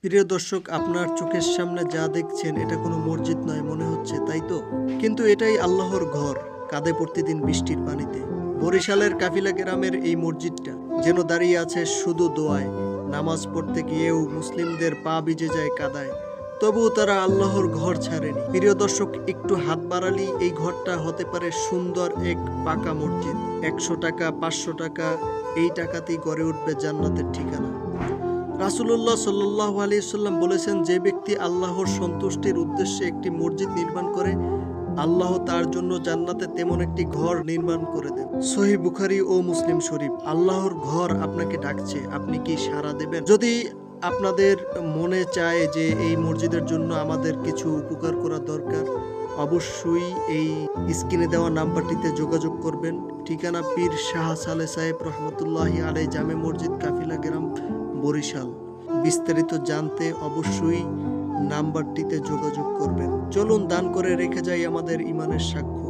প্রিয় দর্শক, আপনার চোখের সামনে যা দেখছেন এটা কোনো মসজিদ নয় মনে হচ্ছে, তাই তো? কিন্তু এটাই আল্লাহর ঘর, কাঁদে প্রতিদিন বৃষ্টির পানিতে। বরিশালের কাফিলা গ্রামের এই মসজিদটা যেন দাঁড়িয়ে আছে শুধু দোয়ায়। নামাজ পড়তে গিয়েও মুসলিমদের পা ভিজে যায় কাদায়, তবুও তারা আল্লাহর ঘর ছাড়েনি। প্রিয় দর্শক, একটু হাত বাড়ালেই এই ঘরটা হতে পারে সুন্দর এক পাকা মসজিদ। 100 টাকা, 500 টাকা, এই টাকাতেই গড়ে উঠবে জান্নাতের ঠিকানা। রাসূলুল্লাহ সাল্লাল্লাহু আলাইহি সাল্লাম বলেছেন, যে ব্যক্তি আল্লাহর সন্তুষ্টির উদ্দেশ্যে একটি মসজিদ নির্মাণ করে, আল্লাহ তার জন্য জান্নাতে তেমন একটি ঘর নির্মাণ করে দেন। সহিহ বুখারী ও মুসলিম শরীফ। আল্লাহর ঘর আপনাকে ডাকছে, আপনি কি সাড়া দেবেন? যদি আপনাদের মনে চায় যে এই মসজিদের জন্য আমাদের কিছু উপকার করা দরকার, অবশ্যই এই স্ক্রিনে দেওয়া নাম্বারটিতে যোগাযোগ করবেন। ঠিকানা পীর শাহ সালেহ সাহেব রহমতুল্লাহি আলাইহি জামে মসজিদ, কাফিলা গ্রাম, বরিশাল। বিস্তারিত জানতে অবশ্যই নাম্বারটিতে যোগাযোগ করবেন। চলুন দান করে রেখে যাই আমাদের ইমানের সাক্ষ্য।